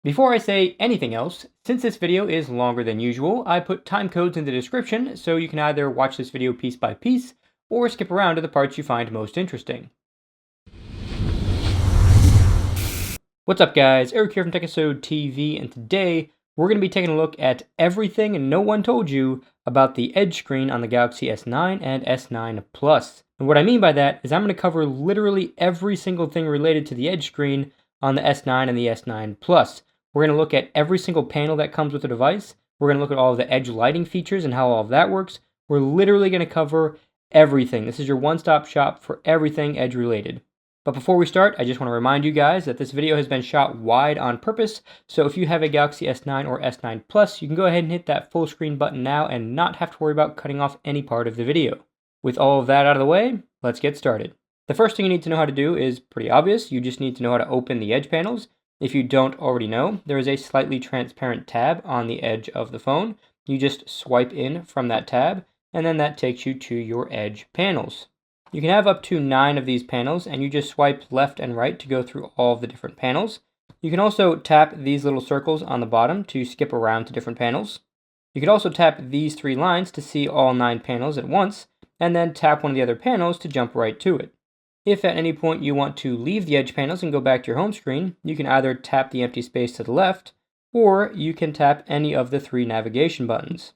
Before I say anything else, since this video is longer than usual, I put time codes in the description so you can either watch this video piece by piece or skip around to the parts you find most interesting. What's up guys, Eric here from Techisode TV, and today we're going to be taking a look at everything no one told you about the Edge screen on the Galaxy S9 and S9 Plus. And what I mean by that is I'm going to cover literally every single thing related to the Edge screen on the S9 and the S9 Plus. We're going to look at every single panel that comes with the device. We're going to look at all of the Edge lighting features and how all of that works. We're literally going to cover everything. This is your one-stop shop for everything Edge related. But before we start, I just want to remind you guys that this video has been shot wide on purpose, so if you have a Galaxy S9 or S9 Plus, you can go ahead and hit that full screen button now and not have to worry about cutting off any part of the video. With all of that out of the way, let's get started. The first thing you need to know how to do is pretty obvious. You just need to know how to open the Edge panels. If you don't already know, there is a slightly transparent tab on the edge of the phone. You just swipe in from that tab, and then that takes you to your Edge panels. You can have up to 9 of these panels, and you just swipe left and right to go through all of the different panels. You can also tap these little circles on the bottom to skip around to different panels. You could also tap these 3 lines to see all 9 panels at once, and then tap one of the other panels to jump right to it. If at any point you want to leave the Edge panels and go back to your home screen, you can either tap the empty space to the left, or you can tap any of the 3 navigation buttons.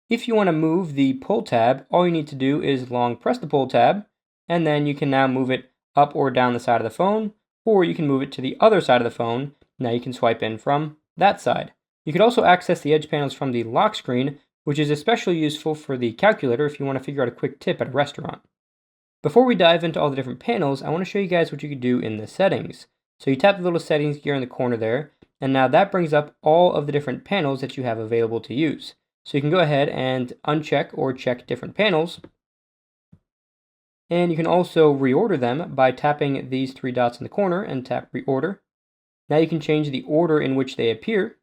If you want to move the pull tab, all you need to do is long press the pull tab, and then you can now move it up or down the side of the phone, or you can move it to the other side of the phone. Now you can swipe in from that side. You could also access the Edge panels from the lock screen, which is especially useful for the calculator if you want to figure out a quick tip at a restaurant. Before we dive into all the different panels, I want to show you guys what you can do in the settings. So you tap the little settings gear in the corner there, and now that brings up all of the different panels that you have available to use. So you can go ahead and uncheck or check different panels. And you can also reorder them by tapping these 3 dots in the corner and tap reorder. Now you can change the order in which they appear.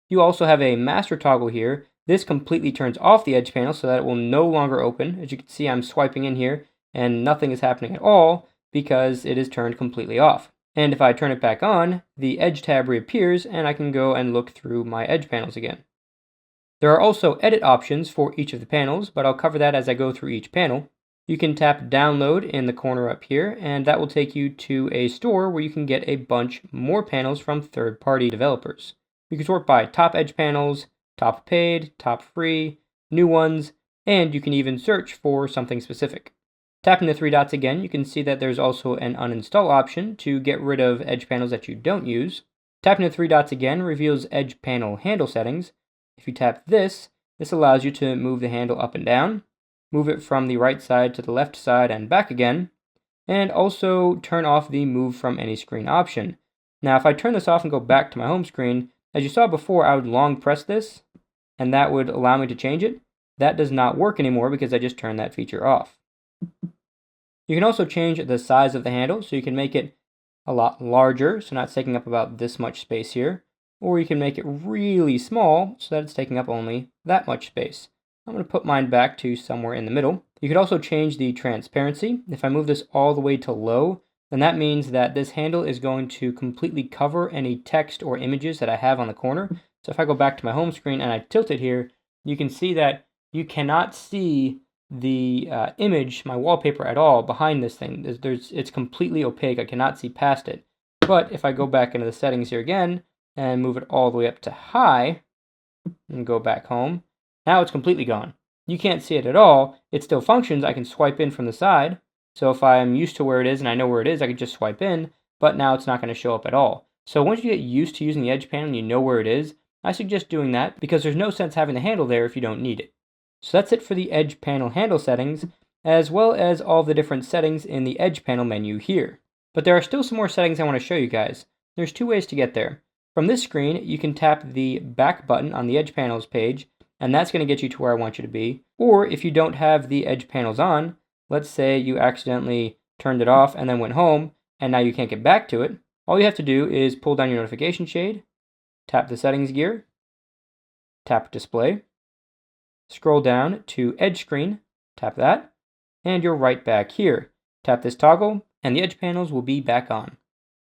You also have a master toggle here. This completely turns off the Edge panel so that it will no longer open. As you can see, I'm swiping in here and nothing is happening at all because it is turned completely off. And if I turn it back on, the Edge tab reappears and I can go and look through my Edge panels again. There are also edit options for each of the panels, but I'll cover that as I go through each panel. You can tap download in the corner up here, and that will take you to a store where you can get a bunch more panels from third-party developers. You can sort by top Edge panels, top paid, top free, new ones, and you can even search for something specific. Tapping the 3 dots again, you can see that there's also an uninstall option to get rid of Edge panels that you don't use. Tapping the 3 dots again reveals Edge panel handle settings. If you tap this allows you to move the handle up and down, move it from the right side to the left side and back again, and also turn off the move from any screen option. Now if I turn this off and go back to my home screen, as you saw before, I would long press this, and that would allow me to change it. That does not work anymore because I just turned that feature off. You can also change the size of the handle, so you can make it a lot larger, so not taking up about this much space here, or you can make it really small so that it's taking up only that much space. I'm going to put mine back to somewhere in the middle. You could also change the transparency. If I move this all the way to low, then that means that this handle is going to completely cover any text or images that I have on the corner. So if I go back to my home screen and I tilt it here, you can see that you cannot see the image, my wallpaper at all behind this thing. It's completely opaque. I cannot see past it. But if I go back into the settings here again and move it all the way up to high and go back home, now it's completely gone. You can't see it at all. It still functions. I can swipe in from the side. So if I'm used to where it is and I know where it is, I can just swipe in, but now it's not going to show up at all. So once you get used to using the Edge panel and you know where it is, I suggest doing that because there's no sense having the handle there if you don't need it. So that's it for the Edge panel handle settings, as well as all the different settings in the Edge panel menu here. But there are still some more settings I want to show you guys. There's 2 ways to get there. From this screen, you can tap the back button on the Edge panels page, and that's going to get you to where I want you to be. Or if you don't have the Edge panels on, let's say you accidentally turned it off and then went home, and now you can't get back to it, all you have to do is pull down your notification shade, tap the settings gear, tap display, scroll down to Edge screen, tap that, and you're right back here. Tap this toggle, and the Edge panels will be back on.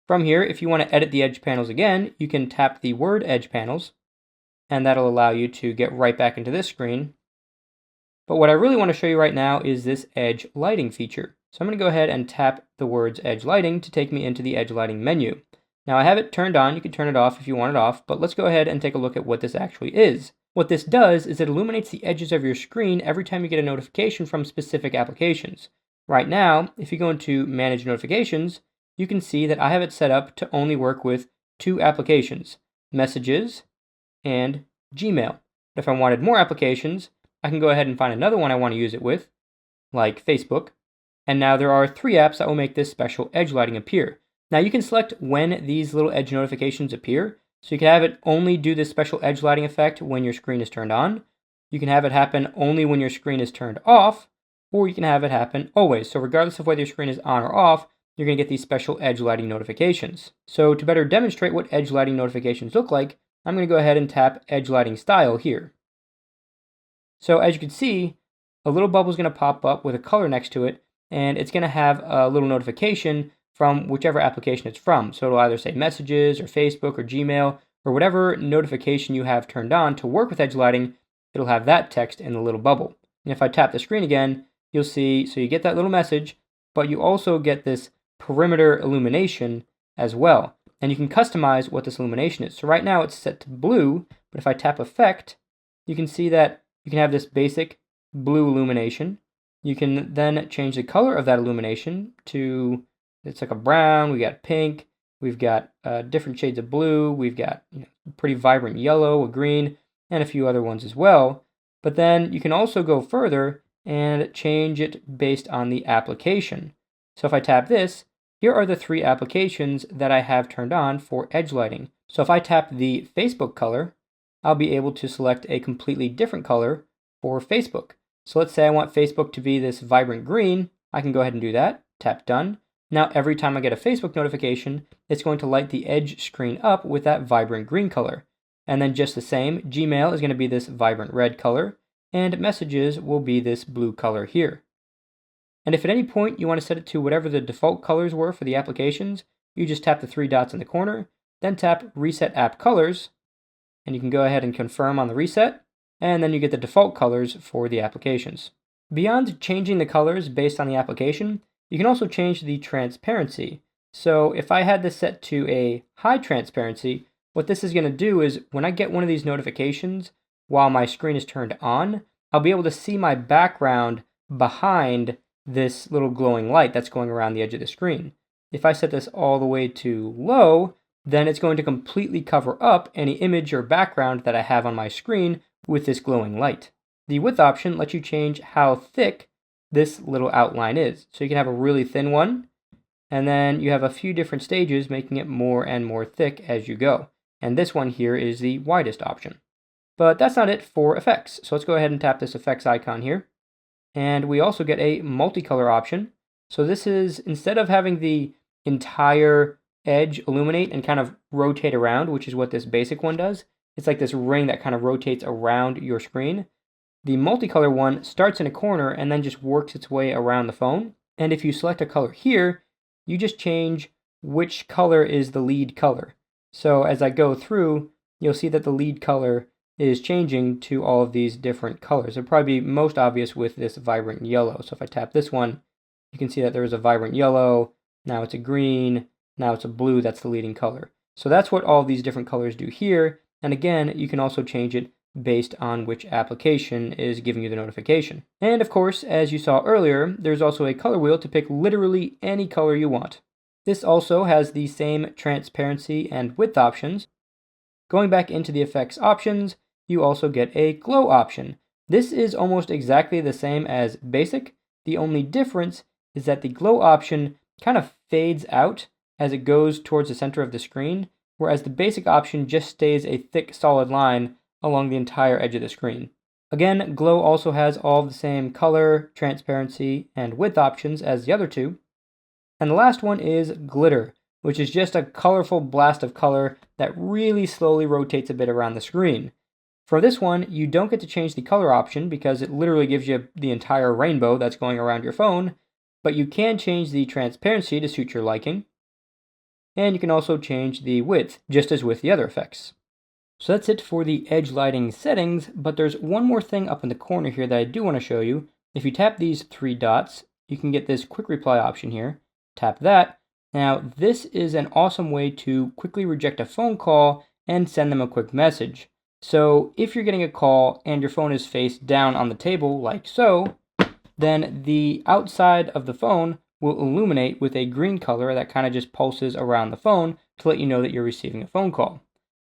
From here, if you want to edit the edge panels again, you can tap the word edge panels, and that'll allow you to get right back into this screen. But what I really want to show you right now is this edge lighting feature. So I'm going to go ahead and tap the words edge lighting to take me into the edge lighting menu. Now I have it turned on. You can turn it off if you want it off, but let's go ahead and take a look at what this actually is. What this does is it illuminates the edges of your screen every time you get a notification from specific applications. Right now, if you go into Manage Notifications, you can see that I have it set up to only work with two applications, Messages and Gmail. If I wanted more applications, I can go ahead and find another one I want to use it with, like Facebook. And now there are 3 apps that will make this special edge lighting appear. Now you can select when these little edge notifications appear. So you can have it only do this special edge lighting effect when your screen is turned on. You can have it happen only when your screen is turned off, or you can have it happen always. So regardless of whether your screen is on or off, you're going to get these special edge lighting notifications. So to better demonstrate what edge lighting notifications look like, I'm going to go ahead and tap Edge Lighting Style here. So as you can see, a little bubble is going to pop up with a color next to it, and it's going to have a little notification from whichever application it's from. So it'll either say Messages or Facebook or Gmail or whatever notification you have turned on to work with edge lighting, it'll have that text in the little bubble. And if I tap the screen again, you'll see, so you get that little message, but you also get this perimeter illumination as well. And you can customize what this illumination is. So right now it's set to blue, but if I tap Effect, you can see that you can have this basic blue illumination. You can then change the color of that illumination to, it's like a brown, we got pink, we've got different shades of blue, we've got pretty vibrant yellow, a green, and a few other ones as well. But then you can also go further and change it based on the application. So if I tap this, here are the 3 applications that I have turned on for edge lighting. So if I tap the Facebook color, I'll be able to select a completely different color for Facebook. So let's say I want Facebook to be this vibrant green. I can go ahead and do that, tap Done. Now every time I get a Facebook notification, it's going to light the edge screen up with that vibrant green color. And then just the same, Gmail is going to be this vibrant red color, and Messages will be this blue color here. And if at any point you want to set it to whatever the default colors were for the applications, you just tap the 3 dots in the corner, then tap Reset App Colors, and you can go ahead and confirm on the reset, and then you get the default colors for the applications. Beyond changing the colors based on the application, you can also change the transparency. So if I had this set to a high transparency, what this is going to do is when I get one of these notifications while my screen is turned on, I'll be able to see my background behind this little glowing light that's going around the edge of the screen. If I set this all the way to low, then it's going to completely cover up any image or background that I have on my screen with this glowing light. The width option lets you change how thick this little outline is. So you can have a really thin one, and then you have a few different stages making it more and more thick as you go. And this one here is the widest option. But that's not it for effects. So let's go ahead and tap this effects icon here. And we also get a multicolor option. So this is, instead of having the entire edge illuminate and kind of rotate around, which is what this basic one does, it's like this ring that kind of rotates around your screen. The multicolor one starts in a corner and then just works its way around the phone. And if you select a color here, you just change which color is the lead color. So as I go through, you'll see that the lead color is changing to all of these different colors. It'll probably be most obvious with this vibrant yellow. So if I tap this one, you can see that there is a vibrant yellow, now it's a green, now it's a blue, that's the leading color. So that's what all these different colors do here. And again, you can also change it based on which application is giving you the notification. And of course, as you saw earlier, there's also a color wheel to pick literally any color you want. This also has the same transparency and width options. Going back into the effects options, you also get a glow option. This is almost exactly the same as basic. The only difference is that the glow option kind of fades out as it goes towards the center of the screen, whereas the basic option just stays a thick solid line along the entire edge of the screen. Again, glow also has all of the same color, transparency, and width options as the other two. And the last one is glitter, which is just a colorful blast of color that really slowly rotates a bit around the screen. For this one, you don't get to change the color option because it literally gives you the entire rainbow that's going around your phone, but you can change the transparency to suit your liking. and you can also change the width, just as with the other effects. So that's it for the edge lighting settings, but there's one more thing up in the corner here that I do want to show you. If you tap these three dots, you can get this quick reply option here. Tap that. Now, this is an awesome way to quickly reject a phone call and send them a quick message. So if you're getting a call and your phone is face down on the table like so, then the outside of the phone will illuminate with a green color that kind of just pulses around the phone to let you know that you're receiving a phone call.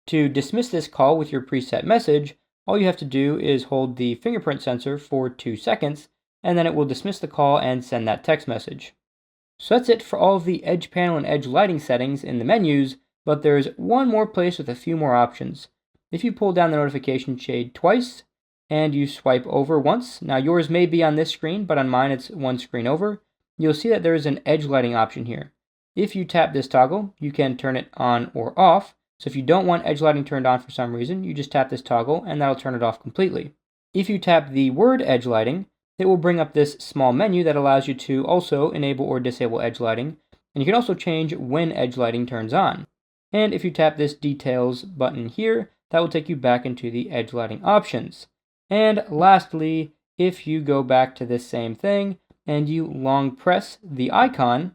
To dismiss this call with your preset message, all you have to do is hold the fingerprint sensor for 2 seconds, and then it will dismiss the call and send that text message. So that's it for all of the edge panel and edge lighting settings in the menus, but there's one more place with a few more options. If you pull down the notification shade twice, and you swipe over once, now yours may be on this screen, but on mine it's one screen over, you'll see that there is an edge lighting option here. If you tap this toggle, you can turn it on or off. So if you don't want edge lighting turned on for some reason, you just tap this toggle and that'll turn it off completely. If you tap the word edge lighting, it will bring up this small menu that allows you to also enable or disable edge lighting, and you can also change when edge lighting turns on. And if you tap this details button here, that will take you back into the edge lighting options. And lastly, if you go back to this same thing and you long press the icon,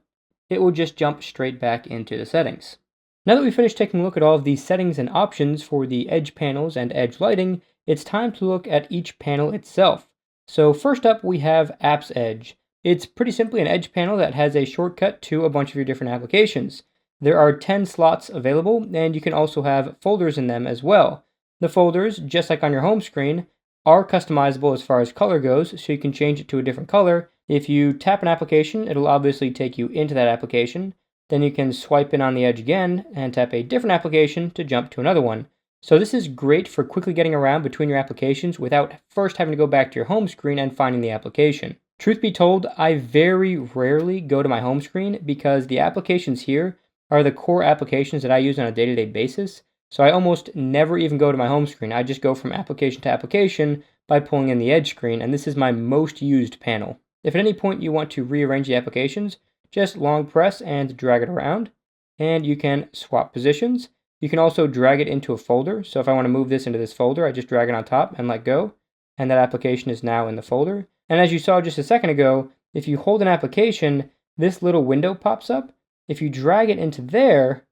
it will just jump straight back into the settings. Now that we've finished taking a look at all of these settings and options for the edge panels and edge lighting, it's time to look at each panel itself. So first up, we have Apps Edge. It's pretty simply an edge panel that has a shortcut to a bunch of your different applications. There are 10 slots available, and you can also have folders in them as well. The folders, just like on your home screen, are customizable as far as color goes, so you can change it to a different color. If you tap an application, it'll obviously take you into that application. Then you can swipe in on the edge again and tap a different application to jump to another one. So this is great for quickly getting around between your applications without first having to go back to your home screen and finding the application. Truth be told, I very rarely go to my home screen because the applications here are the core applications that I use on a day-to-day basis. So I almost never even go to my home screen. I just go from application to application by pulling in the edge screen, and this is my most used panel. If at any point you want to rearrange the applications, just long press and drag it around, and you can swap positions. You can also drag it into a folder. So if I want to move this into this folder, I just drag it on top and let go, and that application is now in the folder. And as you saw just a second ago, if you hold an application, this little window pops up. If you drag it into there,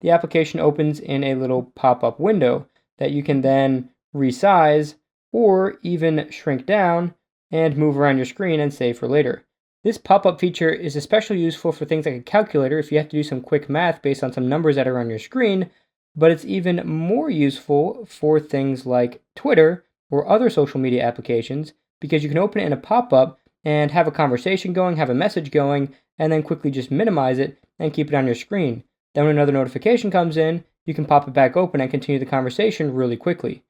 the application opens in a little pop-up window that you can then resize or even shrink down and move around your screen and save for later. This pop-up feature is especially useful for things like a calculator if you have to do some quick math based on some numbers that are on your screen, but it's even more useful for things like Twitter or other social media applications because you can open it in a pop-up and have a conversation going, have a message going, and then quickly just minimize it and keep it on your screen. Then when another notification comes in, you can pop it back open and continue the conversation really quickly.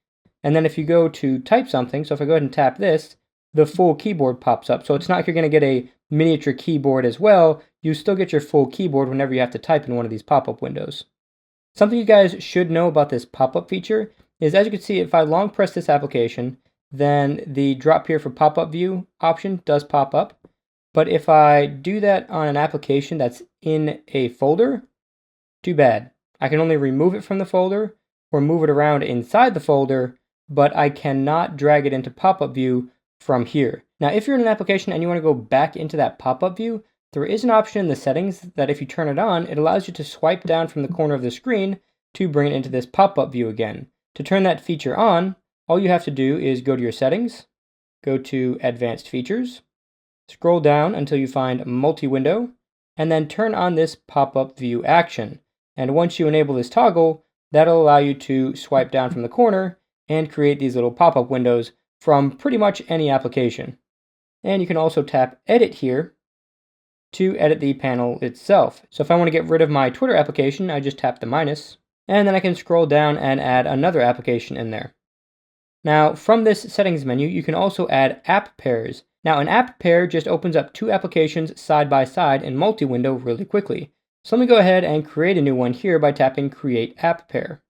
And then if you go to type something, so if I go ahead and tap this, the full keyboard pops up. So it's not like you're going to get a miniature keyboard as well. You still get your full keyboard whenever you have to type in one of these pop-up windows. Something you guys should know about this pop-up feature is, as you can see, if I long press this application, then the drop here for pop-up view option does pop up. But if I do that on an application that's in a folder, too bad. I can only remove it from the folder or move it around inside the folder, but I cannot drag it into pop-up view from here. Now, if you're in an application and you want to go back into that pop-up view, there is an option in the settings that if you turn it on, it allows you to swipe down from the corner of the screen to bring it into this pop-up view again. To turn that feature on, all you have to do is go to your settings, go to Advanced Features, scroll down until you find Multi-Window, and then turn on this pop-up view action. And once you enable this toggle, that'll allow you to swipe down from the corner and create these little pop-up windows from pretty much any application. And you can also tap Edit here to edit the panel itself. So if I want to get rid of my Twitter application, I just tap the minus, and then I can scroll down and add another application in there. Now, from this settings menu, you can also add app pairs. Now, an app pair just opens up two applications side by side in multi-window really quickly. So let me go ahead and create a new one here by tapping Create App Pair.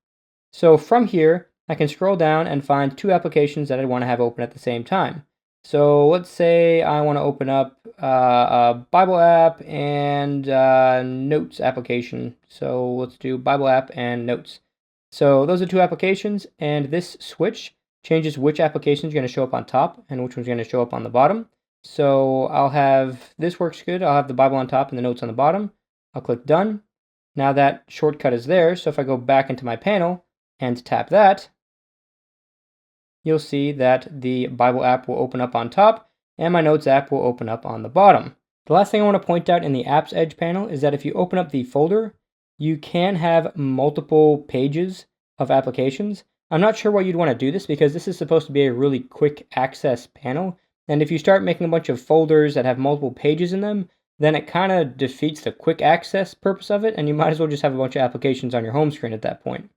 So from here, I can scroll down and find two applications that I want to have open at the same time. So let's say I want to open up a Bible app and Notes application. So let's do Bible app and Notes. So those are two applications, and this switch changes which application is going to show up on top and which one's going to show up on the bottom. So I'll have, this works good. I'll have the Bible on top and the Notes on the bottom. I'll click Done. Now that shortcut is there, so if I go back into my panel and tap that, you'll see that the Bible app will open up on top and my Notes app will open up on the bottom. The last thing I want to point out in the Apps Edge panel is that if you open up the folder, you can have multiple pages of applications. I'm not sure why you'd want to do this because this is supposed to be a really quick access panel. And if you start making a bunch of folders that have multiple pages in them, then it kind of defeats the quick access purpose of it, and you might as well just have a bunch of applications on your home screen at that point.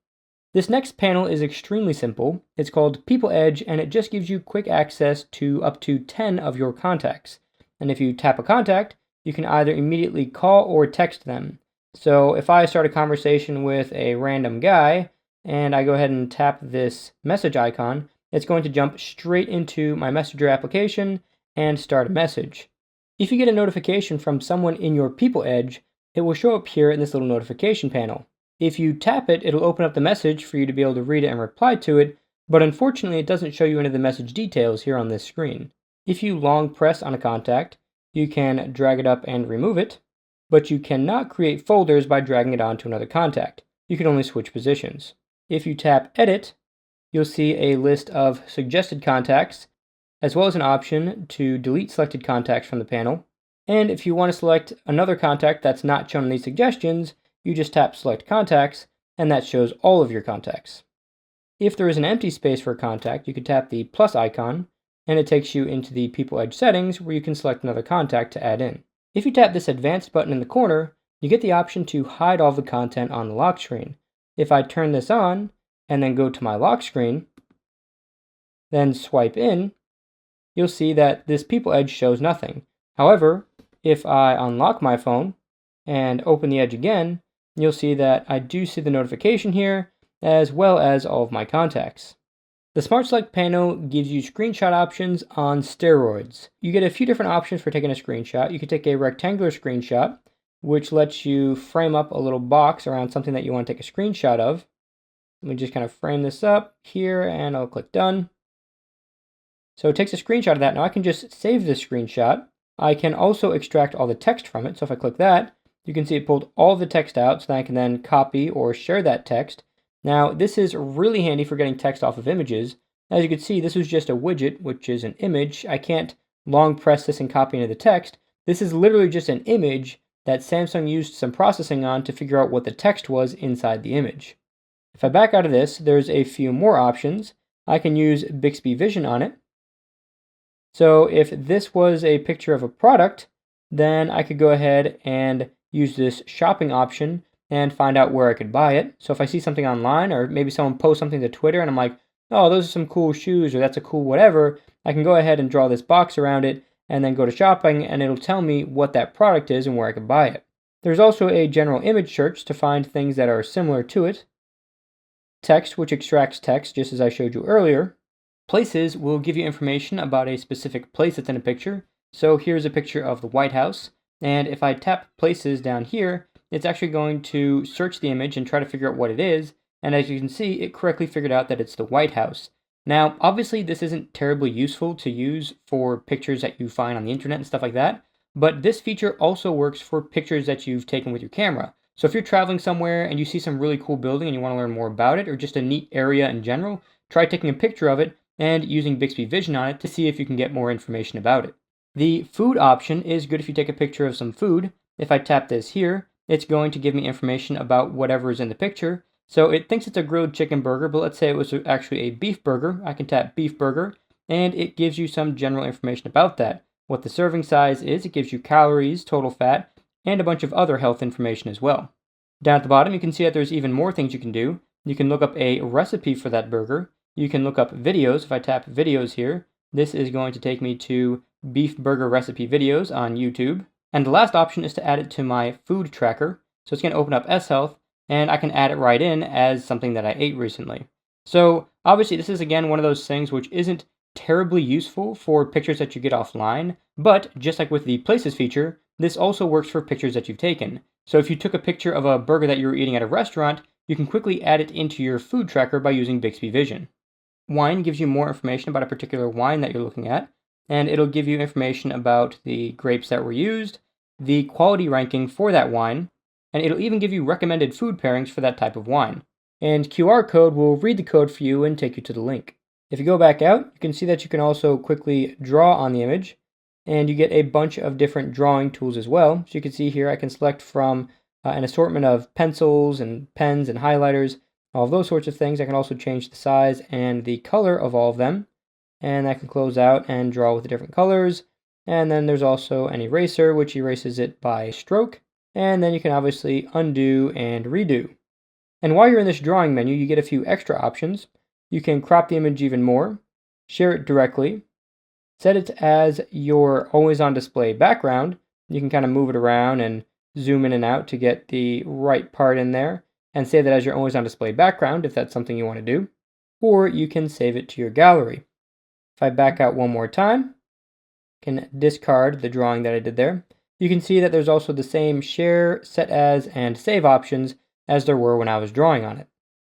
This next panel is extremely simple. It's called People Edge, and it just gives you quick access to up to 10 of your contacts. And if you tap a contact, you can either immediately call or text them. So if I start a conversation with a random guy, and I go ahead and tap this message icon, it's going to jump straight into my Messenger application and start a message. If you get a notification from someone in your People Edge, it will show up here in this little notification panel. If you tap it, it'll open up the message for you to be able to read it and reply to it, but unfortunately it doesn't show you any of the message details here on this screen. If you long press on a contact, you can drag it up and remove it, but you cannot create folders by dragging it onto another contact. You can only switch positions. If you tap Edit, you'll see a list of suggested contacts, as well as an option to delete selected contacts from the panel. And if you want to select another contact that's not shown in these suggestions, you just tap Select Contacts, and that shows all of your contacts. If there is an empty space for a contact, you can tap the plus icon, and it takes you into the People Edge settings where you can select another contact to add in. If you tap this Advanced button in the corner, you get the option to hide all the content on the lock screen. If I turn this on, and then go to my lock screen, then swipe in, you'll see that this People Edge shows nothing. However, if I unlock my phone and open the Edge again, you'll see that I do see the notification here, as well as all of my contacts. The Smart Select panel gives you screenshot options on steroids. You get a few different options for taking a screenshot. You can take a rectangular screenshot, which lets you frame up a little box around something that you want to take a screenshot of. Let me just kind of frame this up here, and I'll click Done. So it takes a screenshot of that. Now I can just save this screenshot. I can also extract all the text from it. So if I click that, you can see it pulled all the text out, so that I can then copy or share that text. Now, this is really handy for getting text off of images. As you can see, this was just a widget, which is an image. I can't long press this and copy into the text. This is literally just an image that Samsung used some processing on to figure out what the text was inside the image. If I back out of this, there's a few more options. I can use Bixby Vision on it. So if this was a picture of a product, then I could go ahead and use this shopping option and find out where I could buy it. So if I see something online, or maybe someone posts something to Twitter and I'm like, oh, those are some cool shoes, or that's a cool whatever, I can go ahead and draw this box around it and then go to shopping, and it'll tell me what that product is and where I can buy it. There's also a general image search to find things that are similar to it. Text, which extracts text, just as I showed you earlier. Places will give you information about a specific place that's in a picture. So here's a picture of the White House, and if I tap Places down here, it's actually going to search the image and try to figure out what it is, and as you can see, it correctly figured out that it's the White House. Now, obviously, this isn't terribly useful to use for pictures that you find on the internet and stuff like that, but this feature also works for pictures that you've taken with your camera. So if you're traveling somewhere and you see some really cool building and you want to learn more about it, or just a neat area in general, try taking a picture of it and using Bixby Vision on it to see if you can get more information about it. The food option is good if you take a picture of some food. If I tap this here, it's going to give me information about whatever is in the picture. So it thinks it's a grilled chicken burger, but let's say it was actually a beef burger. I can tap beef burger, and it gives you some general information about that. What the serving size is, it gives you calories, total fat, and a bunch of other health information as well. Down at the bottom, you can see that there's even more things you can do. You can look up a recipe for that burger. You can look up videos. If I tap videos here, this is going to take me to beef burger recipe videos on YouTube. And the last option is to add it to my food tracker. So it's going to open up S-Health, and I can add it right in as something that I ate recently. So obviously this is, again, one of those things which isn't terribly useful for pictures that you get offline, but just like with the Places feature, this also works for pictures that you've taken. So if you took a picture of a burger that you were eating at a restaurant, you can quickly add it into your food tracker by using Bixby Vision. Wine gives you more information about a particular wine that you're looking at, and it'll give you information about the grapes that were used, the quality ranking for that wine, and it'll even give you recommended food pairings for that type of wine. And QR code will read the code for you and take you to the link. If you go back out, you can see that you can also quickly draw on the image, and you get a bunch of different drawing tools as well. So you can see here I can select from an assortment of pencils and pens and highlighters, all of those sorts of things. I can also change the size and the color of all of them, and I can close out and draw with the different colors. And then there's also an eraser, which erases it by stroke, and then you can obviously undo and redo. And while you're in this drawing menu, you get a few extra options. You can crop the image even more, share it directly, set it as your always on display background. You can kind of move it around and zoom in and out to get the right part in there, and save that as your always on display background if that's something you want to do, or you can save it to your gallery. If I back out one more time, I can discard the drawing that I did there. You can see that there's also the same share, set as, and save options as there were when I was drawing on it.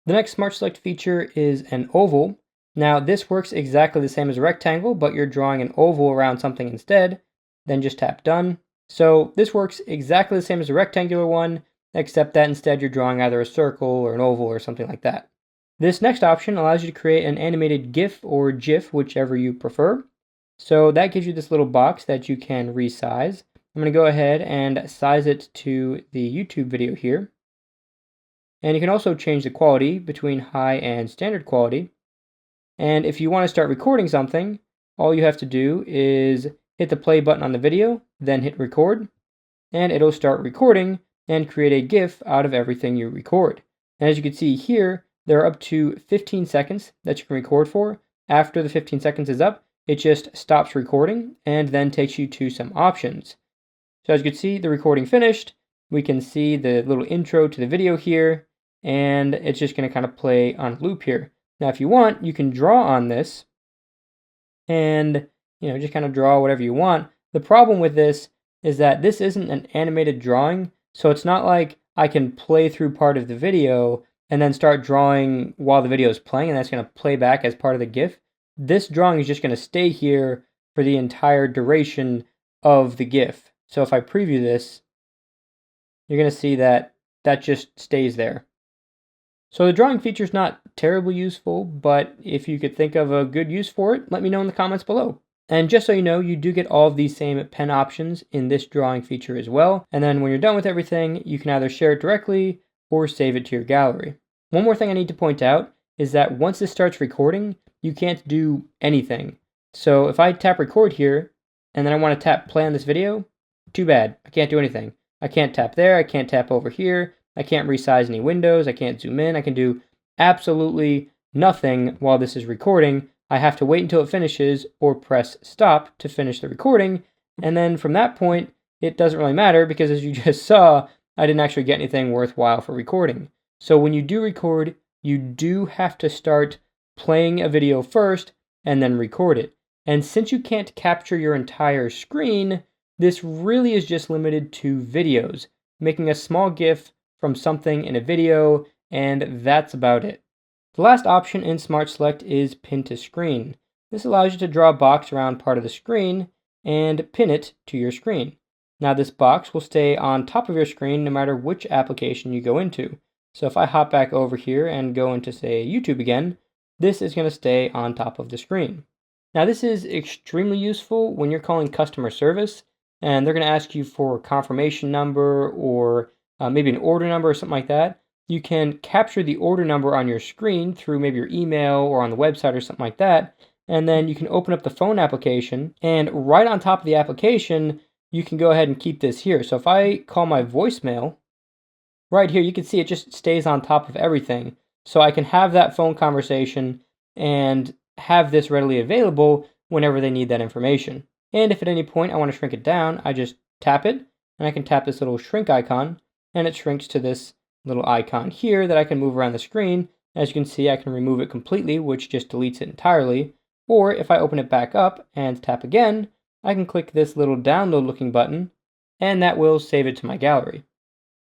The next Smart Select feature is an oval. Now this works exactly the same as a rectangle, but you're drawing an oval around something instead. Then just tap done. So this works exactly the same as a rectangular one, except that instead you're drawing either a circle or an oval or something like that. This next option allows you to create an animated GIF or GIF, whichever you prefer. So that gives you this little box that you can resize. I'm going to go ahead and size it to the YouTube video here. And you can also change the quality between high and standard quality. And if you want to start recording something, all you have to do is hit the play button on the video, then hit record, and it'll start recording and create a GIF out of everything you record. And as you can see here, there are up to 15 seconds that you can record for. After the 15 seconds is up, it just stops recording and then takes you to some options. So as you can see, the recording finished. We can see the little intro to the video here, and it's just going to kind of play on loop here. Now, if you want, you can draw on this and, just kind of draw whatever you want. The problem with this is that this isn't an animated drawing, so it's not like I can play through part of the video and then start drawing while the video is playing, and that's going to play back as part of the GIF. This drawing is just going to stay here for the entire duration of the GIF. So if I preview this, you're going to see that that just stays there. So the drawing feature is not terribly useful, but if you could think of a good use for it, let me know in the comments below. And just so you know, you do get all of these same pen options in this drawing feature as well. And then when you're done with everything, you can either share it directly or save it to your gallery. One more thing I need to point out is that once this starts recording, you can't do anything. So if I tap record here, and then I want to tap play on this video, too bad, I can't do anything. I can't tap there, I can't tap over here, I can't resize any windows, I can't zoom in, I can do absolutely nothing while this is recording. I have to wait until it finishes or press stop to finish the recording, and then from that point, it doesn't really matter because as you just saw, I didn't actually get anything worthwhile for recording. So when you do record, you do have to start playing a video first and then record it. And since you can't capture your entire screen, this really is just limited to videos, making a small GIF from something in a video, and that's about it. The last option in Smart Select is Pin to Screen. This allows you to draw a box around part of the screen and pin it to your screen. Now this box will stay on top of your screen no matter which application you go into. So if I hop back over here and go into, say, YouTube again, this is going to stay on top of the screen. Now this is extremely useful when you're calling customer service and they're going to ask you for a confirmation number or maybe an order number or something like that. You can capture the order number on your screen through maybe your email or on the website or something like that, and then you can open up the phone application, and right on top of the application, you can go ahead and keep this here. So if I call my voicemail, right here, you can see it just stays on top of everything. So I can have that phone conversation and have this readily available whenever they need that information. And if at any point I want to shrink it down, I just tap it, and I can tap this little shrink icon, and it shrinks to this little icon here that I can move around the screen. As you can see, I can remove it completely, which just deletes it entirely. Or if I open it back up and tap again, I can click this little download looking button, and that will save it to my gallery.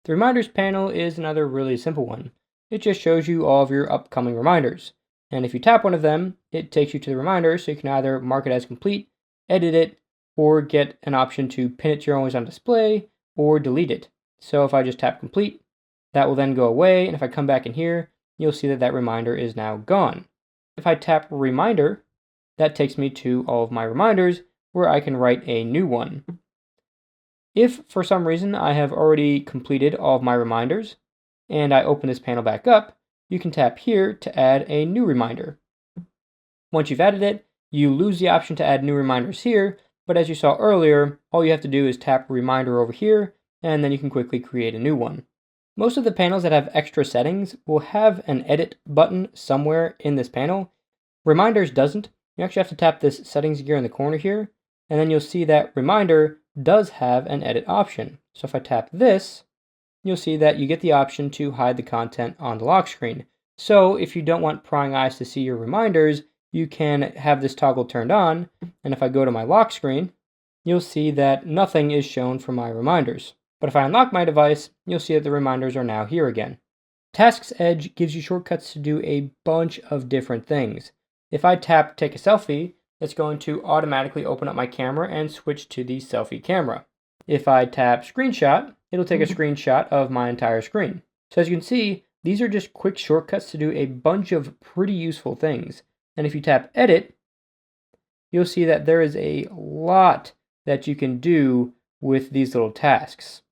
The reminders panel is another really simple one. It just shows you all of your upcoming reminders. And if you tap one of them, it takes you to the reminder, so you can either mark it as complete, edit it, or get an option to pin it to your always on display, or delete it. So if I just tap complete, that will then go away, and if I come back in here, you'll see that that reminder is now gone. If I tap reminder, that takes me to all of my reminders, where I can write a new one. If for some reason I have already completed all of my reminders, and I open this panel back up, you can tap here to add a new reminder. Once you've added it, you lose the option to add new reminders here, but as you saw earlier, all you have to do is tap reminder over here, and then you can quickly create a new one. Most of the panels that have extra settings will have an edit button somewhere in this panel. Reminders doesn't. You actually have to tap this settings gear in the corner here, and then you'll see that reminder does have an edit option. So if I tap this, you'll see that you get the option to hide the content on the lock screen. So if you don't want prying eyes to see your reminders, you can have this toggle turned on, and if I go to my lock screen, you'll see that nothing is shown for my reminders. But if I unlock my device, you'll see that the reminders are now here again. Tasks Edge gives you shortcuts to do a bunch of different things. If I tap take a selfie, it's going to automatically open up my camera and switch to the selfie camera. If I tap screenshot, it'll take a screenshot of my entire screen. So as you can see, these are just quick shortcuts to do a bunch of pretty useful things. And if you tap edit, you'll see that there is a lot that you can do with these little tasks.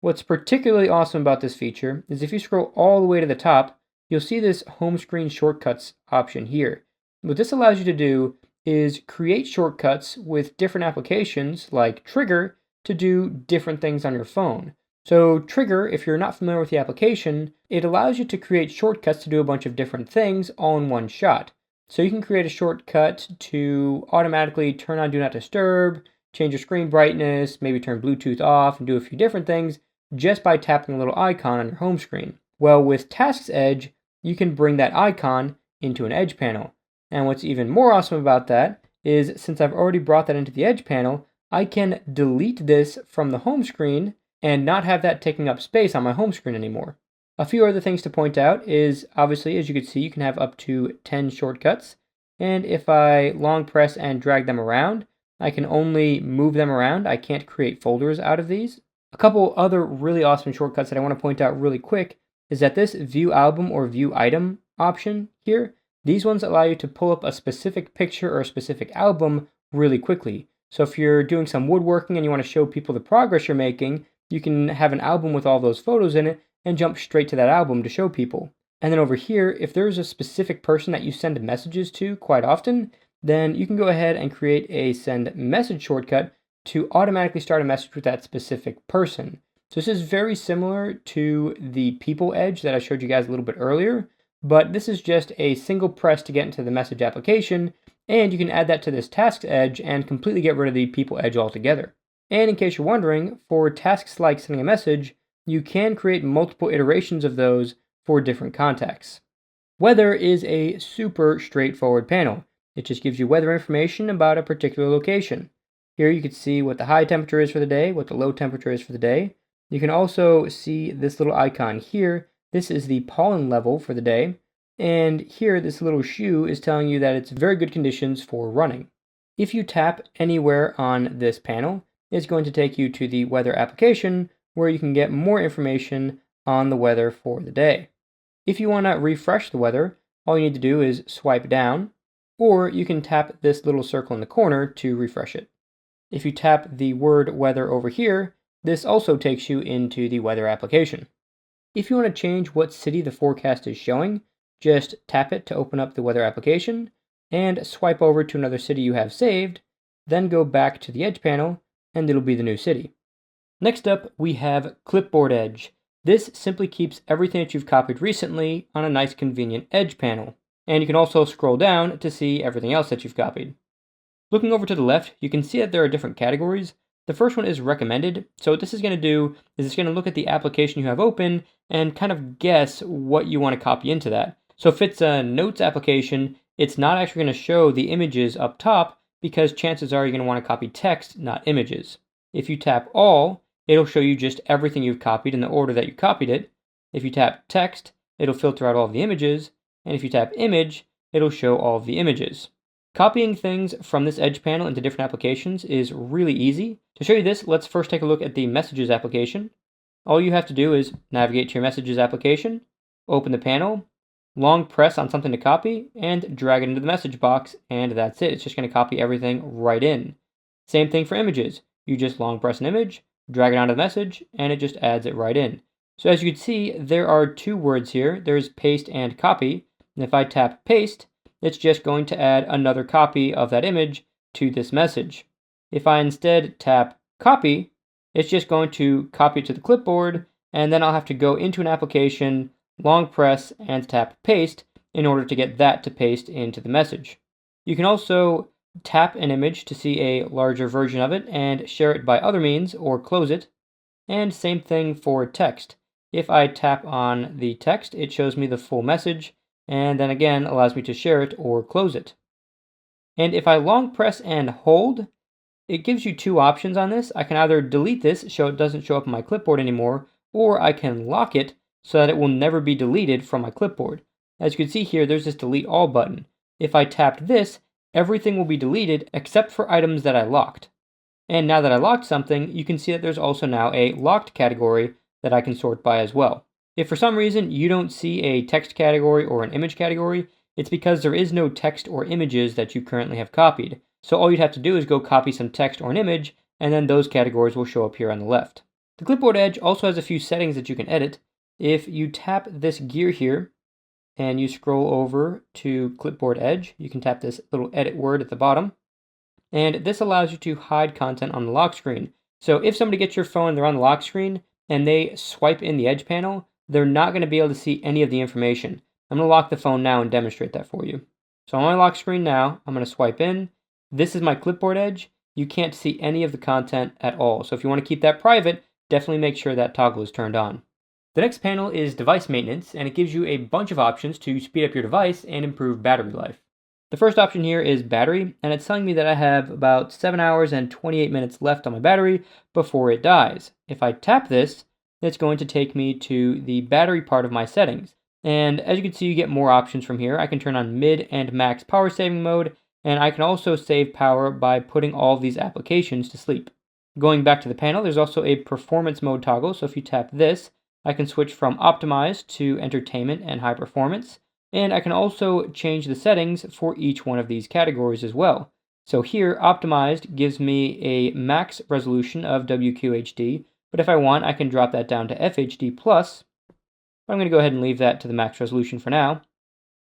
What's particularly awesome about this feature is if you scroll all the way to the top, you'll see this home screen shortcuts option here. What this allows you to do is create shortcuts with different applications like Trigger to do different things on your phone. So Trigger, if you're not familiar with the application, it allows you to create shortcuts to do a bunch of different things all in one shot. So you can create a shortcut to automatically turn on Do Not Disturb, change your screen brightness, maybe turn Bluetooth off, and do a few different things just by tapping a little icon on your home screen. Well, with Tasks Edge, you can bring that icon into an Edge panel. And what's even more awesome about that is since I've already brought that into the Edge panel, I can delete this from the home screen and not have that taking up space on my home screen anymore. A few other things to point out is, obviously, as you can see, you can have up to 10 shortcuts. And if I long press and drag them around, I can only move them around. I can't create folders out of these. A couple other really awesome shortcuts that I want to point out really quick is that this View Album or View Item option here, these ones allow you to pull up a specific picture or a specific album really quickly. So if you're doing some woodworking and you want to show people the progress you're making, you can have an album with all those photos in it and jump straight to that album to show people. And then over here, if there's a specific person that you send messages to quite often, then you can go ahead and create a send message shortcut to automatically start a message with that specific person. So this is very similar to the People Edge that I showed you guys a little bit earlier, but this is just a single press to get into the message application, and you can add that to this Tasks Edge and completely get rid of the People Edge altogether. And in case you're wondering, for tasks like sending a message, you can create multiple iterations of those for different contexts. Weather is a super straightforward panel. It just gives you weather information about a particular location. Here you can see what the high temperature is for the day, what the low temperature is for the day. You can also see this little icon here. This is the pollen level for the day. And here, this little shoe is telling you that it's very good conditions for running. If you tap anywhere on this panel, it's going to take you to the weather application where you can get more information on the weather for the day. If you want to refresh the weather, all you need to do is swipe down, or you can tap this little circle in the corner to refresh it. If you tap the word weather over here, this also takes you into the weather application. If you want to change what city the forecast is showing, just tap it to open up the weather application, and swipe over to another city you have saved, then go back to the Edge panel, and it'll be the new city. Next up, we have Clipboard Edge. This simply keeps everything that you've copied recently on a nice convenient Edge panel. And you can also scroll down to see everything else that you've copied. Looking over to the left, you can see that there are different categories. The first one is recommended. So what this is going to do is it's going to look at the application you have open and kind of guess what you want to copy into that. So if it's a notes application, it's not actually going to show the images up top because chances are you're going to want to copy text, not images. If you tap All, it'll show you just everything you've copied in the order that you copied it. If you tap Text, it'll filter out all of the images. And if you tap Image, it'll show all of the images. Copying things from this Edge panel into different applications is really easy. To show you this, let's first take a look at the Messages application. All you have to do is navigate to your Messages application, open the panel, long press on something to copy, and drag it into the message box, and that's it. It's just going to copy everything right in. Same thing for images. You just long press an image, drag it onto the message, and it just adds it right in. So as you can see, there are two words here. There's paste and copy. And if I tap paste, it's just going to add another copy of that image to this message. If I instead tap copy, it's just going to copy it to the clipboard, and then I'll have to go into an application, long press, and tap paste in order to get that to paste into the message. You can also tap an image to see a larger version of it and share it by other means or close it. And same thing for text. If I tap on the text, it shows me the full message, and then again allows me to share it or close it. And if I long press and hold, it gives you two options on this. I can either delete this so it doesn't show up on my clipboard anymore, or I can lock it so that it will never be deleted from my clipboard. As you can see here, there's this delete all button. If I tapped this, everything will be deleted except for items that I locked. And now that I locked something, you can see that there's also now a locked category that I can sort by as well. If for some reason you don't see a text category or an image category, it's because there is no text or images that you currently have copied. So all you'd have to do is go copy some text or an image, and then those categories will show up here on the left. The Clipboard Edge also has a few settings that you can edit. If you tap this gear here, and you scroll over to Clipboard Edge, you can tap this little edit word at the bottom, and this allows you to hide content on the lock screen. So if somebody gets your phone and they're on the lock screen, and they swipe in the Edge panel, they're not going to be able to see any of the information. I'm going to lock the phone now and demonstrate that for you. So on my lock screen now, I'm going to swipe in. This is my Clipboard Edge. You can't see any of the content at all. So if you want to keep that private, definitely make sure that toggle is turned on. The next panel is device maintenance, and it gives you a bunch of options to speed up your device and improve battery life. The first option here is battery, and it's telling me that I have about 7 hours and 28 minutes left on my battery before it dies. If I tap this, it's going to take me to the battery part of my settings. And as you can see, you get more options from here. I can turn on mid and max power saving mode, and I can also save power by putting all of these applications to sleep. Going back to the panel, there's also a performance mode toggle, so if you tap this, I can switch from optimized to entertainment and high performance, and I can also change the settings for each one of these categories as well. So here, optimized gives me a max resolution of WQHD, but if I want, I can drop that down to FHD+. I'm going to go ahead and leave that to the max resolution for now.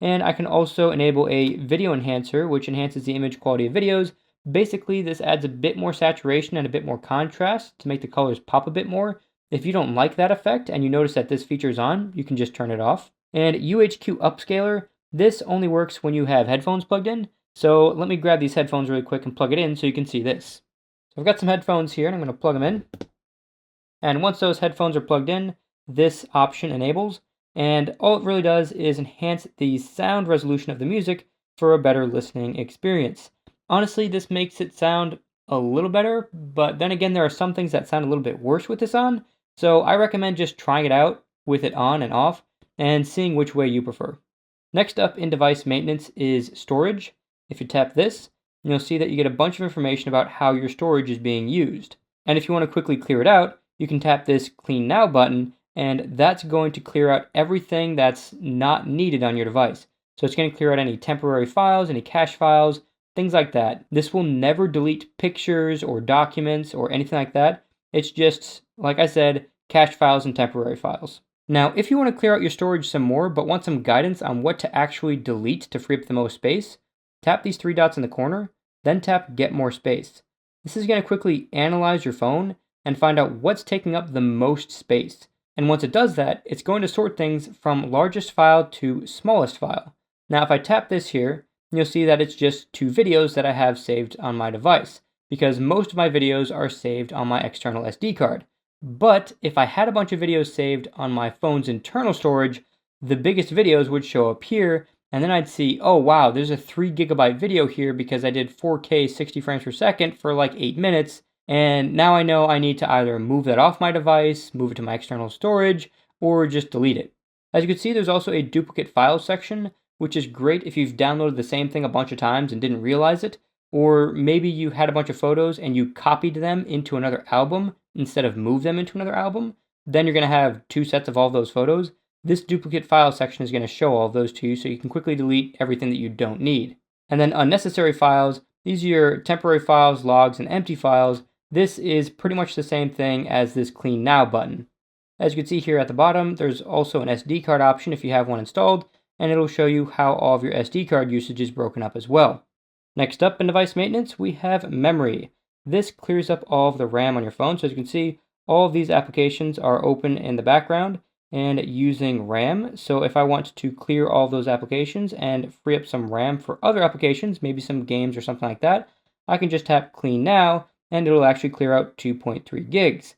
And I can also enable a video enhancer, which enhances the image quality of videos. Basically, this adds a bit more saturation and a bit more contrast to make the colors pop a bit more. If you don't like that effect and you notice that this feature is on, you can just turn it off. And UHQ upscaler, this only works when you have headphones plugged in. So let me grab these headphones really quick and plug it in so you can see this. So I've got some headphones here and I'm going to plug them in. And once those headphones are plugged in, this option enables. And all it really does is enhance the sound resolution of the music for a better listening experience. Honestly, this makes it sound a little better, but then again, there are some things that sound a little bit worse with this on. So I recommend just trying it out with it on and off and seeing which way you prefer. Next up in device maintenance is storage. If you tap this, you'll see that you get a bunch of information about how your storage is being used. And if you want to quickly clear it out, you can tap this Clean Now button, and that's going to clear out everything that's not needed on your device. So it's going to clear out any temporary files, any cache files, things like that. This will never delete pictures or documents or anything like that. It's just, like I said, cache files and temporary files. Now, if you want to clear out your storage some more, but want some guidance on what to actually delete to free up the most space, tap these three dots in the corner, then tap Get More Space. This is going to quickly analyze your phone and find out what's taking up the most space. And once it does that, it's going to sort things from largest file to smallest file. Now, if I tap this here, you'll see that it's just 2 videos that I have saved on my device, because most of my videos are saved on my external SD card. But if I had a bunch of videos saved on my phone's internal storage, the biggest videos would show up here, and then I'd see, oh wow, there's a 3 gigabyte video here because I did 4K 60 frames per second for like 8 minutes, and now I know I need to either move that off my device, move it to my external storage, or just delete it. As you can see, there's also a duplicate files section, which is great if you've downloaded the same thing a bunch of times and didn't realize it, or maybe you had a bunch of photos and you copied them into another album instead of move them into another album. Then you're going to have 2 sets of all those photos. This duplicate file section is going to show all of those to you so you can quickly delete everything that you don't need. And then unnecessary files, these are your temporary files, logs, and empty files. This is pretty much the same thing as this Clean Now button. As you can see here at the bottom, there's also an SD card option if you have one installed, and it'll show you how all of your SD card usage is broken up as well. Next up in device maintenance, we have memory. This clears up all of the RAM on your phone, so as you can see, all of these applications are open in the background and using RAM. So if I want to clear all of those applications and free up some RAM for other applications, maybe some games or something like that, I can just tap Clean Now and it'll actually clear out 2.3 gigs.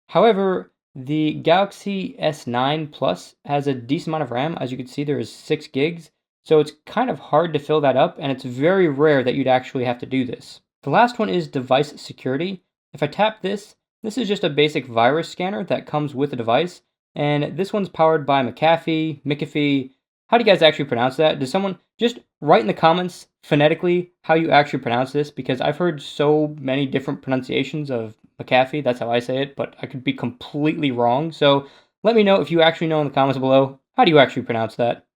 However, the Galaxy S9 Plus has a decent amount of RAM. As you can see, there is 6 gigs. So it's kind of hard to fill that up, and it's very rare that you'd actually have to do this. The last one is device security. If I tap this, this is just a basic virus scanner that comes with the device, and this one's powered by McAfee. How do you guys actually pronounce that? Does someone just write in the comments phonetically how you actually pronounce this? Because I've heard so many different pronunciations of McAfee, that's how I say it, but I could be completely wrong. So let me know if you actually know in the comments below, how do you actually pronounce that?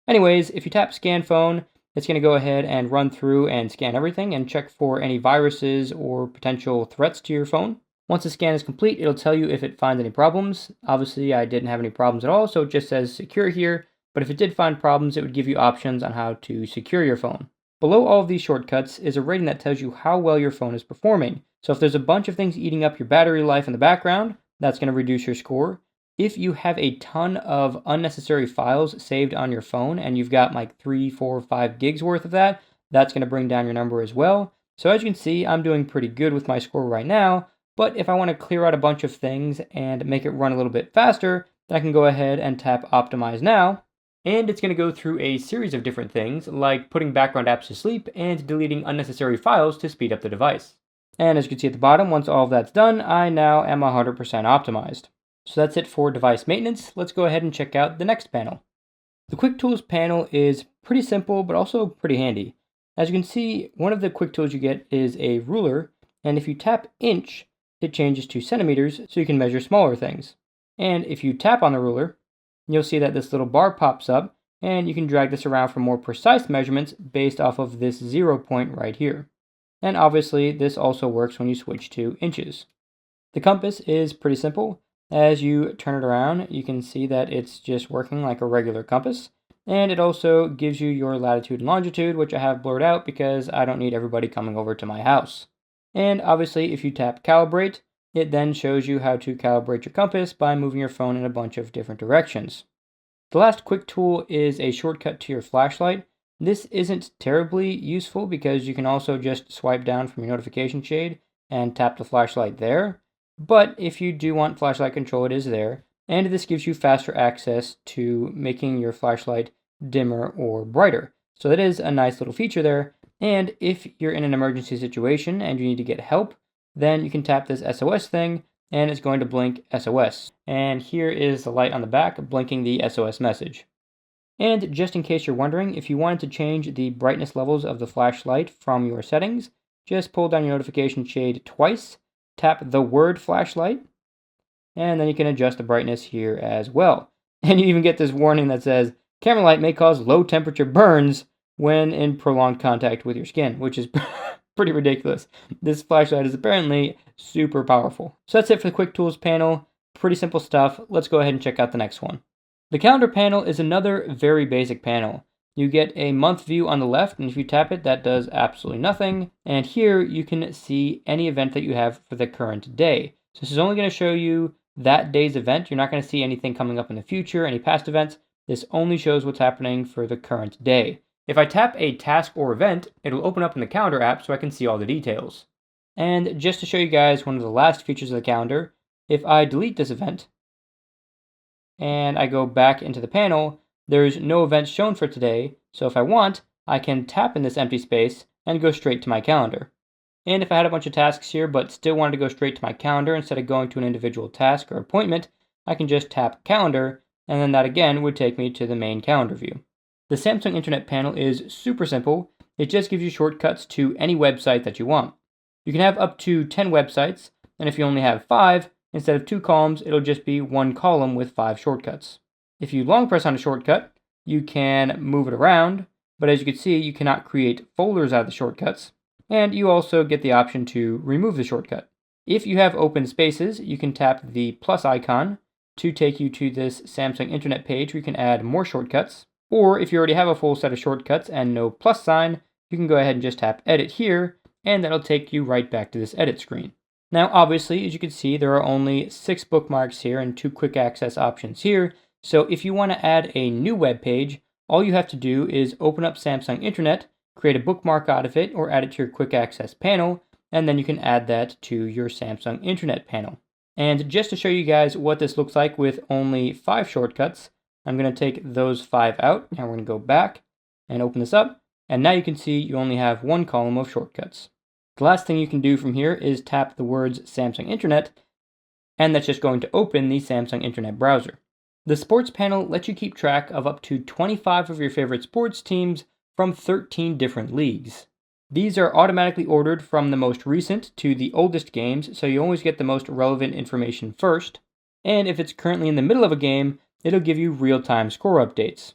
Anyways, if you tap Scan Phone, it's going to go ahead and run through and scan everything and check for any viruses or potential threats to your phone. Once the scan is complete, it'll tell you if it finds any problems. Obviously, I didn't have any problems at all, so it just says secure here. But if it did find problems, it would give you options on how to secure your phone. Below all of these shortcuts is a rating that tells you how well your phone is performing. So if there's a bunch of things eating up your battery life in the background, that's going to reduce your score. If you have a ton of unnecessary files saved on your phone and you've got like 3, 4, 5 gigs worth of that, that's going to bring down your number as well. So as you can see, I'm doing pretty good with my score right now, but if I want to clear out a bunch of things and make it run a little bit faster, then I can go ahead and tap Optimize Now, and it's going to go through a series of different things like putting background apps to sleep and deleting unnecessary files to speed up the device. And as you can see at the bottom, once all of that's done, I now am 100% optimized. So that's it for device maintenance. Let's go ahead and check out the next panel. The Quick Tools panel is pretty simple, but also pretty handy. As you can see, one of the quick tools you get is a ruler, and if you tap inch, it changes to centimeters so you can measure smaller things. And if you tap on the ruler, you'll see that this little bar pops up, and you can drag this around for more precise measurements based off of this 0 point right here. And obviously, this also works when you switch to inches. The compass is pretty simple. As you turn it around, you can see that it's just working like a regular compass. And it also gives you your latitude and longitude, which I have blurred out because I don't need everybody coming over to my house. And obviously, if you tap Calibrate, it then shows you how to calibrate your compass by moving your phone in a bunch of different directions. The last quick tool is a shortcut to your flashlight. This isn't terribly useful because you can also just swipe down from your notification shade and tap the flashlight there. But if you do want flashlight control, it is there. And this gives you faster access to making your flashlight dimmer or brighter. So that is a nice little feature there. And if you're in an emergency situation and you need to get help, then you can tap this SOS thing and it's going to blink SOS. And here is the light on the back blinking the SOS message. And just in case you're wondering, if you wanted to change the brightness levels of the flashlight from your settings, just pull down your notification shade twice, tap the word flashlight, and then you can adjust the brightness here as well. And you even get this warning that says, camera light may cause low temperature burns when in prolonged contact with your skin, which is pretty ridiculous. This flashlight is apparently super powerful. So that's it for the Quick Tools panel. Pretty simple stuff. Let's go ahead and check out the next one. The calendar panel is another very basic panel. You get a month view on the left, and if you tap it, that does absolutely nothing. And here you can see any event that you have for the current day. So this is only going to show you that day's event. You're not going to see anything coming up in the future, any past events. This only shows what's happening for the current day. If I tap a task or event, it'll open up in the calendar app so I can see all the details. And just to show you guys one of the last features of the calendar, if I delete this event and I go back into the panel, There's no events shown for today, so if I want, I can tap in this empty space and go straight to my calendar. And if I had a bunch of tasks here but still wanted to go straight to my calendar instead of going to an individual task or appointment, I can just tap Calendar, and then that again would take me to the main calendar view. The Samsung Internet panel is super simple. It just gives you shortcuts to any website that you want. You can have up to 10 websites, and if you only have 5, instead of 2 columns, it'll just be 1 column with 5 shortcuts. If you long press on a shortcut, you can move it around, but as you can see, you cannot create folders out of the shortcuts, and you also get the option to remove the shortcut. If you have open spaces, you can tap the plus icon to take you to this Samsung Internet page where you can add more shortcuts, or if you already have a full set of shortcuts and no plus sign, you can go ahead and just tap Edit here, and that'll take you right back to this edit screen. Now, obviously, as you can see, there are only 6 bookmarks here and 2 quick access options here. So if you want to add a new web page, all you have to do is open up Samsung Internet, create a bookmark out of it, or add it to your quick access panel, and then you can add that to your Samsung Internet panel. And just to show you guys what this looks like with only 5 shortcuts, I'm going to take those 5 out, and we're going to go back and open this up, and now you can see you only have 1 column of shortcuts. The last thing you can do from here is tap the words Samsung Internet, and that's just going to open the Samsung Internet browser. The sports panel lets you keep track of up to 25 of your favorite sports teams from 13 different leagues. These are automatically ordered from the most recent to the oldest games, so you always get the most relevant information first. And if it's currently in the middle of a game, it'll give you real-time score updates.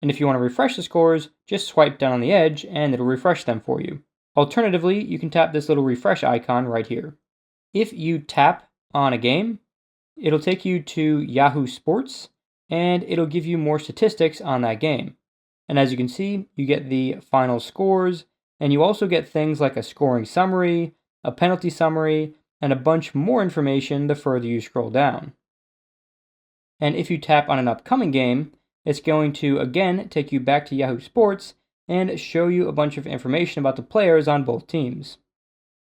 And if you want to refresh the scores, just swipe down on the edge and it'll refresh them for you. Alternatively, you can tap this little refresh icon right here. If you tap on a game, it'll take you to Yahoo Sports, and it'll give you more statistics on that game. And as you can see, you get the final scores, and you also get things like a scoring summary, a penalty summary, and a bunch more information the further you scroll down. And if you tap on an upcoming game, it's going to again take you back to Yahoo Sports and show you a bunch of information about the players on both teams.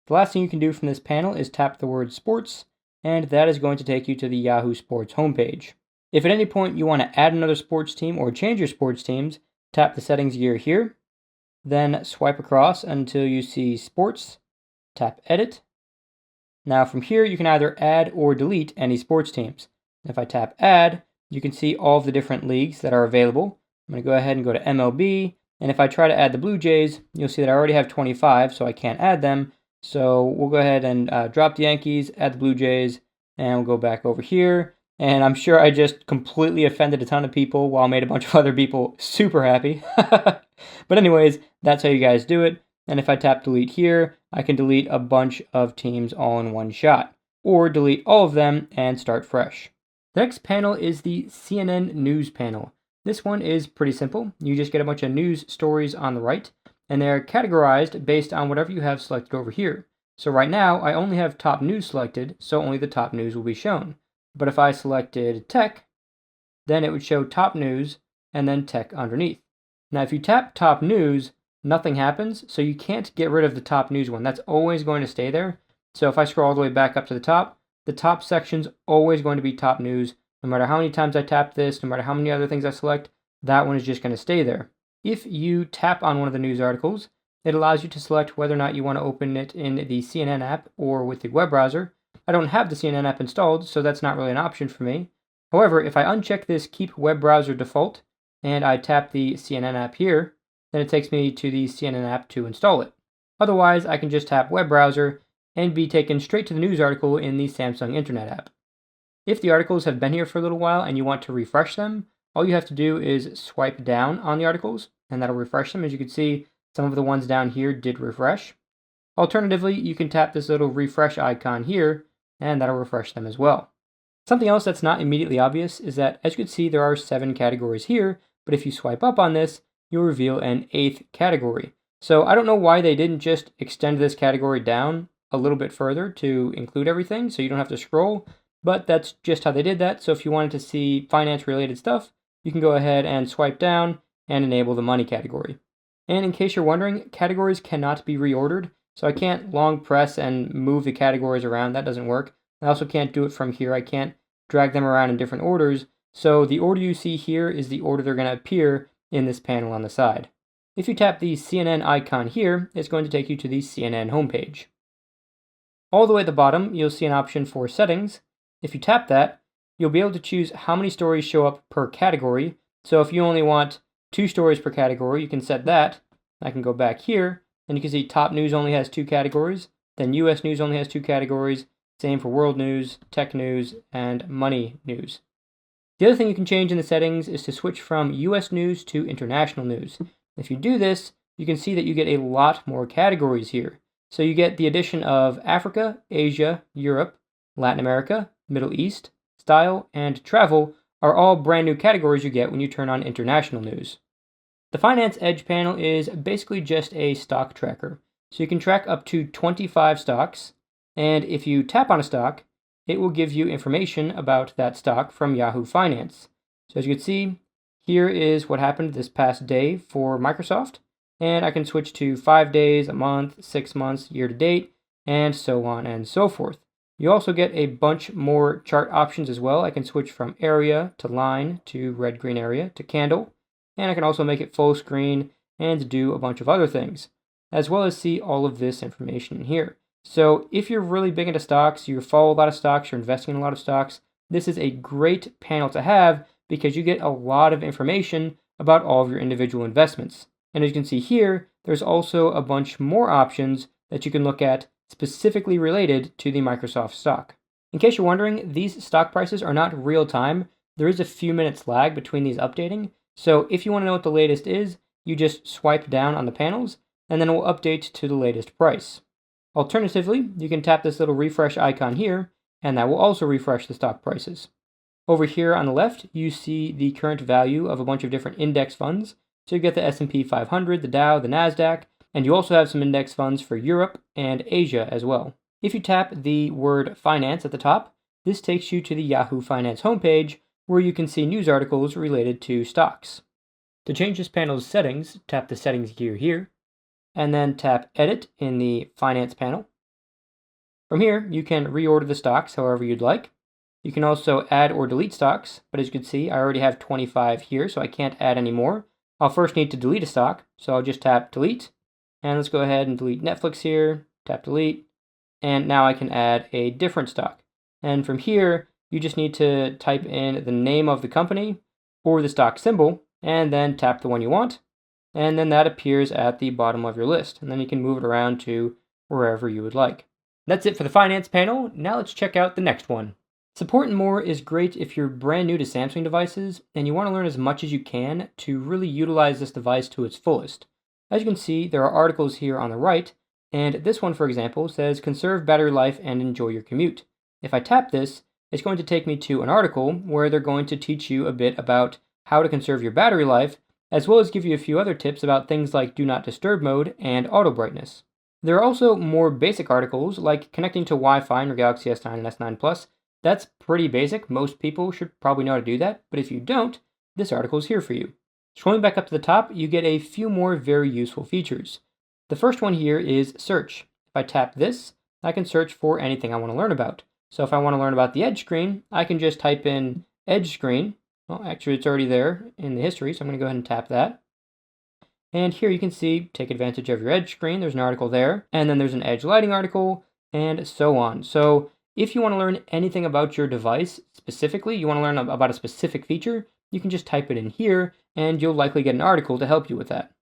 The last thing you can do from this panel is tap the word Sports, and that is going to take you to the Yahoo Sports homepage. If at any point you want to add another sports team or change your sports teams, tap the settings gear here, then swipe across until you see Sports, tap Edit. Now from here you can either add or delete any sports teams. If I tap Add, you can see all of the different leagues that are available. I'm going to go ahead and go to MLB, and if I try to add the Blue Jays, you'll see that I already have 25, so I can't add them. So we'll go ahead and drop the Yankees, add the Blue Jays, and we'll go back over here. And I'm sure I just completely offended a ton of people while made a bunch of other people super happy. But anyways, that's how you guys do it. And if I tap delete here, I can delete a bunch of teams all in one shot, or delete all of them and start fresh. The next panel is the CNN News panel. This one is pretty simple. You just get a bunch of news stories on the right, and they're categorized based on whatever you have selected over here. So right now, I only have top news selected, so only the top news will be shown. But if I selected tech, then it would show top news and then tech underneath. Now, if you tap top news, nothing happens, so you can't get rid of the top news one. That's always going to stay there. So if I scroll all the way back up to the top section's always going to be top news. No matter how many times I tap this, no matter how many other things I select, that one is just going to stay there. If you tap on one of the news articles, it allows you to select whether or not you want to open it in the CNN app or with the web browser. I don't have the CNN app installed, so that's not really an option for me. However, if I uncheck this Keep Web Browser Default, and I tap the CNN app here, then it takes me to the CNN app to install it. Otherwise, I can just tap Web Browser and be taken straight to the news article in the Samsung Internet app. If the articles have been here for a little while and you want to refresh them, all you have to do is swipe down on the articles, and that'll refresh them. As you can see, some of the ones down here did refresh. Alternatively, you can tap this little refresh icon here, and that'll refresh them as well. Something else that's not immediately obvious is that, as you can see, there are 7 categories here, but if you swipe up on this, you'll reveal an 8th category. So I don't know why they didn't just extend this category down a little bit further to include everything, so you don't have to scroll, but that's just how they did that. So if you wanted to see finance-related stuff, you can go ahead and swipe down and enable the money category. And in case you're wondering, categories cannot be reordered, so I can't long press and move the categories around. That doesn't work. I also can't do it from here. I can't drag them around in different orders. So the order you see here is the order they're going to appear in this panel on the side. If you tap the CNN icon here, it's going to take you to the CNN homepage. All the way at the bottom, you'll see an option for settings. If you tap that, you'll be able to choose how many stories show up per category. So if you only want 2 stories per category, you can set that. I can go back here, and you can see top news only has 2 categories, then US news only has 2 categories, same for world news, tech news, and money news. The other thing you can change in the settings is to switch from US news to international news. If you do this, you can see that you get a lot more categories here. So you get the addition of Africa, Asia, Europe, Latin America, Middle East, style, and travel are all brand new categories you get when you turn on international news. The Finance Edge panel is basically just a stock tracker. So you can track up to 25 stocks, and if you tap on a stock, it will give you information about that stock from Yahoo Finance. So as you can see, here is what happened this past day for Microsoft, and I can switch to 5 days, a month, 6 months, year to date, and so on and so forth. You also get a bunch more chart options as well. I can switch from area to line to red-green area to candle, and I can also make it full screen and do a bunch of other things, as well as see all of this information in here. So if you're really big into stocks, you follow a lot of stocks, you're investing in a lot of stocks, this is a great panel to have because you get a lot of information about all of your individual investments. And as you can see here, there's also a bunch more options that you can look at specifically related to the Microsoft stock. In case you're wondering, these stock prices are not real time. There is a few minutes lag between these updating. So if you want to know what the latest is, you just swipe down on the panels and then it will update to the latest price. Alternatively, you can tap this little refresh icon here and that will also refresh the stock prices. Over here on the left, you see the current value of a bunch of different index funds. So you get the S&P 500, the Dow, the NASDAQ, and you also have some index funds for Europe and Asia as well. If you tap the word finance at the top, this takes you to the Yahoo Finance homepage where you can see news articles related to stocks. To change this panel's settings, tap the settings gear here, and then tap edit in the finance panel. From here, you can reorder the stocks however you'd like. You can also add or delete stocks, but as you can see, I already have 25 here, so I can't add any more. I'll first need to delete a stock, so I'll just tap delete. And let's go ahead and delete Netflix here, tap delete, and now I can add a different stock. And from here, you just need to type in the name of the company or the stock symbol, and then tap the one you want, and then that appears at the bottom of your list. And then you can move it around to wherever you would like. That's it for the finance panel. Now let's check out the next one. Support and More is great if you're brand new to Samsung devices and you want to learn as much as you can to really utilize this device to its fullest. As you can see, there are articles here on the right, and this one, for example, says conserve battery life and enjoy your commute. If I tap this, it's going to take me to an article where they're going to teach you a bit about how to conserve your battery life, as well as give you a few other tips about things like do not disturb mode and auto brightness. There are also more basic articles like connecting to Wi-Fi in your Galaxy S9 and S9 Plus. That's pretty basic. Most people should probably know how to do that, but if you don't, this article is here for you. Scrolling back up to the top, you get a few more very useful features. The first one here is search. If I tap this, I can search for anything I want to learn about. So if I want to learn about the Edge screen, I can just type in Edge screen. Well, actually, it's already there in the history, so I'm going to go ahead and tap that. And here you can see, take advantage of your Edge screen. There's an article there, and then there's an Edge lighting article, and so on. So if you want to learn anything about your device specifically, you want to learn about a specific feature, you can just type it in here, and you'll likely get an article to help you with that.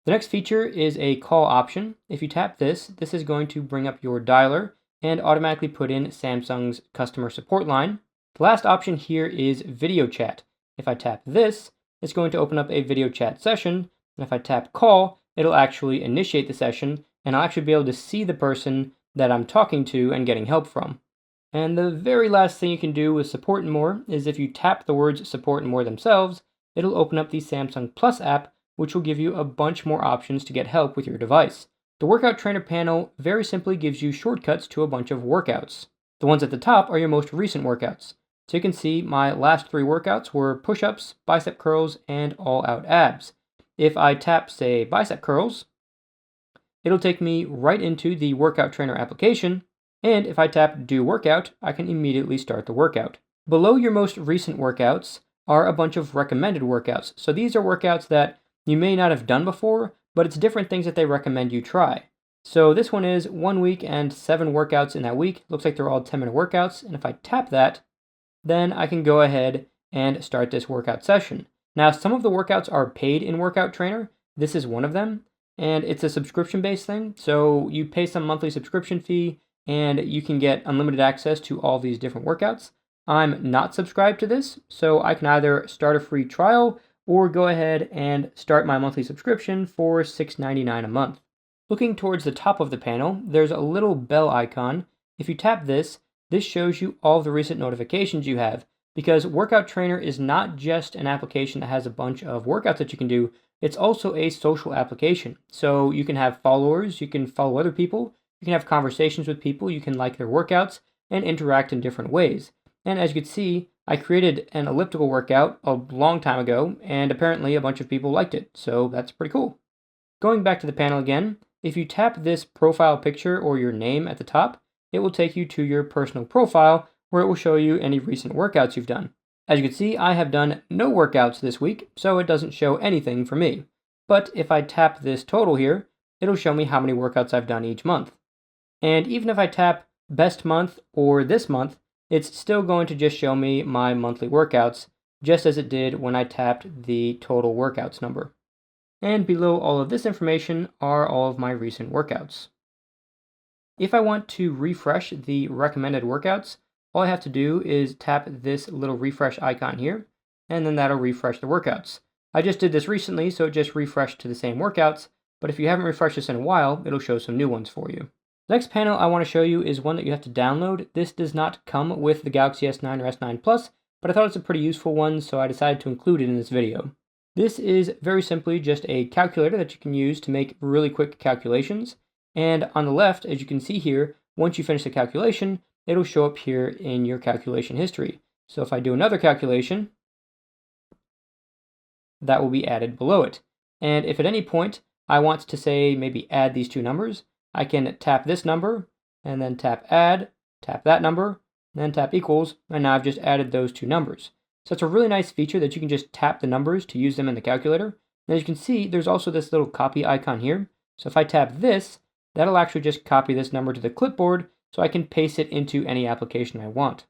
The next feature is a call option. If you tap this, this is going to bring up your dialer and automatically put in Samsung's customer support line. The last option here is video chat. If I tap this, it's going to open up a video chat session, and if I tap call, it'll actually initiate the session, and I'll actually be able to see the person that I'm talking to and getting help from. And the very last thing you can do with Support and More is if you tap the words Support and More themselves, it'll open up the Samsung Plus app, which will give you a bunch more options to get help with your device. The Workout Trainer panel very simply gives you shortcuts to a bunch of workouts. The ones at the top are your most recent workouts. So you can see my last 3 workouts were push-ups, bicep curls, and all-out abs. If I tap, say, bicep curls, it'll take me right into the Workout Trainer application, and if I tap Do Workout, I can immediately start the workout. Below your most recent workouts, are a bunch of recommended workouts. So these are workouts that you may not have done before, but it's different things that they recommend you try. So this one is 1 week and 7 workouts in that week. Looks like they're all 10-minute workouts. And if I tap that, then I can go ahead and start this workout session. Now, some of the workouts are paid in Workout Trainer. This is one of them, and it's a subscription-based thing. So you pay some monthly subscription fee, and you can get unlimited access to all these different workouts. I'm not subscribed to this, so I can either start a free trial or go ahead and start my monthly subscription for $6.99 a month. Looking towards the top of the panel, there's a little bell icon. If you tap this, this shows you all the recent notifications you have, because Workout Trainer is not just an application that has a bunch of workouts that you can do, it's also a social application. So you can have followers, you can follow other people, you can have conversations with people, you can like their workouts, and interact in different ways. And as you can see, I created an elliptical workout a long time ago, and apparently a bunch of people liked it, so that's pretty cool. Going back to the panel again, if you tap this profile picture or your name at the top, it will take you to your personal profile, where it will show you any recent workouts you've done. As you can see, I have done no workouts this week, so it doesn't show anything for me. But if I tap this total here, it'll show me how many workouts I've done each month. And even if I tap best month or this month, it's still going to just show me my monthly workouts, just as it did when I tapped the total workouts number. And below all of this information are all of my recent workouts. If I want to refresh the recommended workouts, all I have to do is tap this little refresh icon here, and then that'll refresh the workouts. I just did this recently, so it just refreshed to the same workouts, but if you haven't refreshed this in a while, it'll show some new ones for you. The next panel I want to show you is one that you have to download. This does not come with the Galaxy S9 or S9 Plus, but I thought it's a pretty useful one, so I decided to include it in this video. This is very simply just a calculator that you can use to make really quick calculations. And on the left, as you can see here, once you finish the calculation, it'll show up here in your calculation history. So if I do another calculation, that will be added below it. And if at any point I want to say maybe add these two numbers, I can tap this number, and then tap add, tap that number, then tap equals, and now I've just added those two numbers. So it's a really nice feature that you can just tap the numbers to use them in the calculator. And as you can see, there's also this little copy icon here. So if I tap this, that'll actually just copy this number to the clipboard, so I can paste it into any application I want.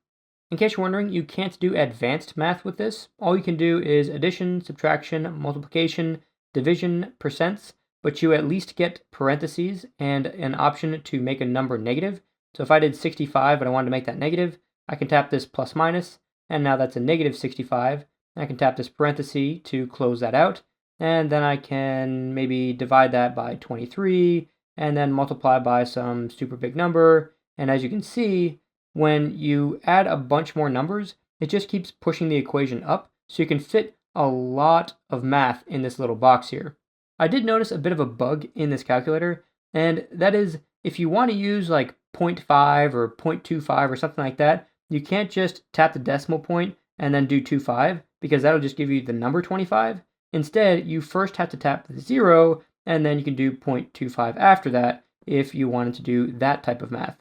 In case you're wondering, you can't do advanced math with this. All you can do is addition, subtraction, multiplication, division, percents, but you at least get parentheses and an option to make a number negative. So if I did 65 but I wanted to make that negative, I can tap this plus minus, and now that's a negative 65. I can tap this parenthesis to close that out, and then I can maybe divide that by 23, and then multiply by some super big number. And as you can see, when you add a bunch more numbers, it just keeps pushing the equation up, so you can fit a lot of math in this little box here. I did notice a bit of a bug in this calculator, and that is if you want to use like 0.5 or 0.25 or something like that, you can't just tap the decimal point and then do 25, because that'll just give you the number 25. Instead, you first have to tap the 0, and then you can do 0.25 after that if you wanted to do that type of math.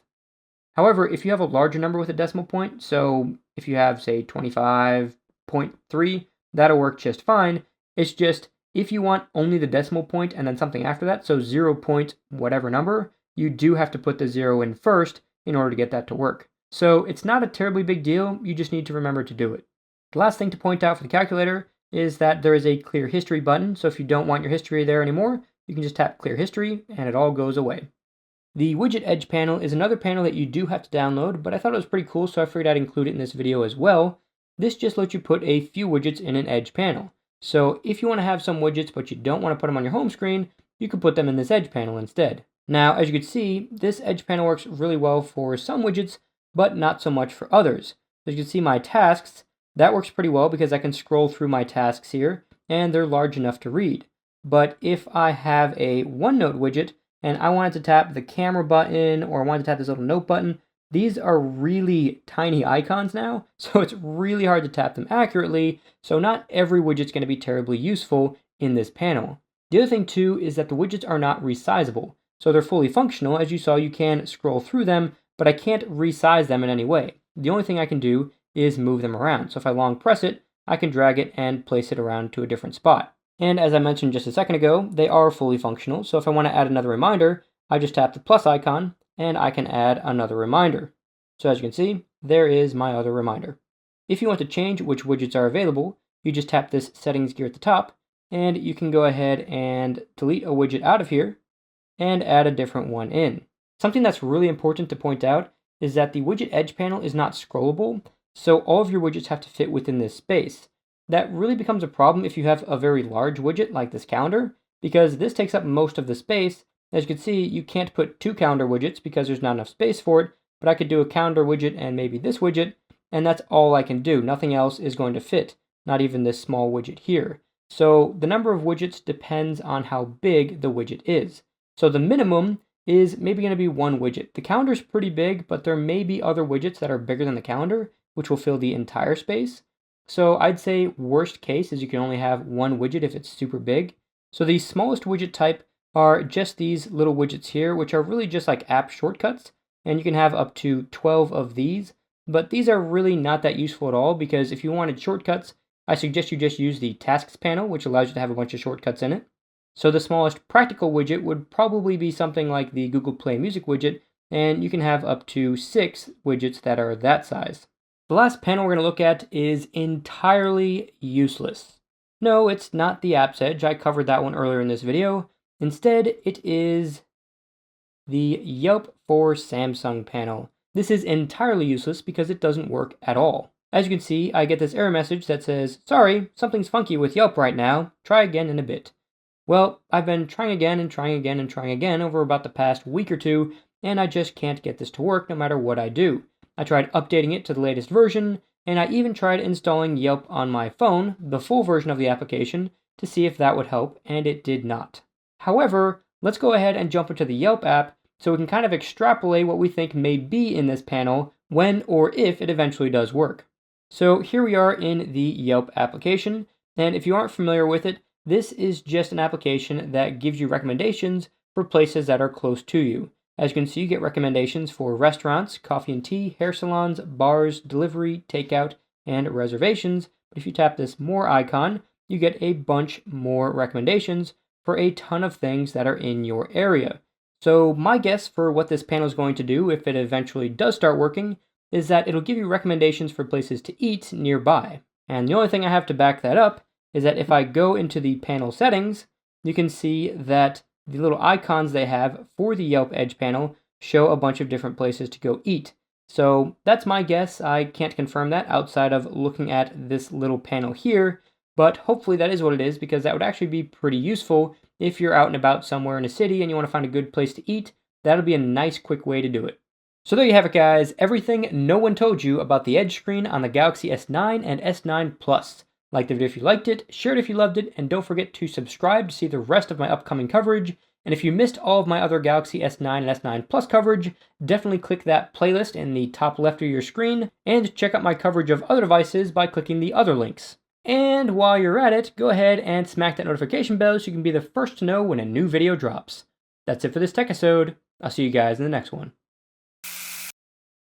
However, if you have a larger number with a decimal point, so if you have, say, 25.3, that'll work just fine. It's just if you want only the decimal point and then something after that, so 0 point whatever number, you do have to put the 0 in first in order to get that to work. So it's not a terribly big deal, you just need to remember to do it. The last thing to point out for the calculator is that there is a clear history button, so if you don't want your history there anymore, you can just tap clear history and it all goes away. The Widget Edge panel is another panel that you do have to download, but I thought it was pretty cool, so I figured I'd include it in this video as well. This just lets you put a few widgets in an Edge panel. So if you want to have some widgets but you don't want to put them on your home screen, you can put them in this Edge panel instead. Now, as you can see, this Edge panel works really well for some widgets, but not so much for others. As you can see, my tasks, that works pretty well because I can scroll through my tasks here, and they're large enough to read. But if I have a OneNote widget, and I wanted to tap the camera button, or I wanted to tap this little note button, these are really tiny icons now, so it's really hard to tap them accurately, so not every widget's going to be terribly useful in this panel. The other thing too is that the widgets are not resizable, so they're fully functional. As you saw, you can scroll through them, but I can't resize them in any way. The only thing I can do is move them around. So if I long press it, I can drag it and place it around to a different spot. And as I mentioned just a second ago, they are fully functional. So if I want to add another reminder, I just tap the plus icon and I can add another reminder. So as you can see, there is my other reminder. If you want to change which widgets are available, you just tap this settings gear at the top, and you can go ahead and delete a widget out of here and add a different one in. Something that's really important to point out is that the Widget Edge panel is not scrollable, so all of your widgets have to fit within this space. That really becomes a problem if you have a very large widget like this calendar, because this takes up most of the space. As you can see, you can't put 2 calendar widgets because there's not enough space for it, but I could do a calendar widget and maybe this widget, and that's all I can do. Nothing else is going to fit, not even this small widget here. So the number of widgets depends on how big the widget is. So the minimum is maybe going to be 1 widget. The calendar is pretty big, but there may be other widgets that are bigger than the calendar, which will fill the entire space. So I'd say worst case is you can only have 1 widget if it's super big. So the smallest widget type are just these little widgets here, which are really just like app shortcuts. And you can have up to 12 of these. But these are really not that useful at all, because if you wanted shortcuts, I suggest you just use the Tasks panel, which allows you to have a bunch of shortcuts in it. So the smallest practical widget would probably be something like the Google Play Music widget, and you can have up to 6 widgets that are that size. The last panel we're going to look at is entirely useless. No, it's not the Apps Edge. I covered that one earlier in this video. Instead, it is the Yelp for Samsung panel. This is entirely useless because it doesn't work at all. As you can see, I get this error message that says, "Sorry, something's funky with Yelp right now. Try again in a bit." Well, I've been trying again and trying again and trying again over about the past week or two, and I just can't get this to work no matter what I do. I tried updating it to the latest version, and I even tried installing Yelp on my phone, the full version of the application, to see if that would help, and it did not. However, let's go ahead and jump into the Yelp app so we can kind of extrapolate what we think may be in this panel when or if it eventually does work. So here we are in the Yelp application, and if you aren't familiar with it, this is just an application that gives you recommendations for places that are close to you. As you can see, you get recommendations for restaurants, coffee and tea, hair salons, bars, delivery, takeout, and reservations. But if you tap this more icon, you get a bunch more recommendations for a ton of things that are in your area. So my guess for what this panel is going to do, if it eventually does start working, is that it'll give you recommendations for places to eat nearby. And the only thing I have to back that up is that if I go into the panel settings, you can see that the little icons they have for the Yelp Edge panel show a bunch of different places to go eat. So that's my guess. I can't confirm that outside of looking at this little panel here, but hopefully that is what it is, because that would actually be pretty useful if you're out and about somewhere in a city and you want to find a good place to eat. That'll be a nice quick way to do it. So there you have it, guys. Everything no one told you about the Edge screen on the Galaxy S9 and S9 Plus. Like the video if you liked it, share it if you loved it, and don't forget to subscribe to see the rest of my upcoming coverage. And if you missed all of my other Galaxy S9 and S9 Plus coverage, definitely click that playlist in the top left of your screen, and check out my coverage of other devices by clicking the other links. And while you're at it, go ahead and smack that notification bell so you can be the first to know when a new video drops. That's it for this Techisode. I'll see you guys in the next one.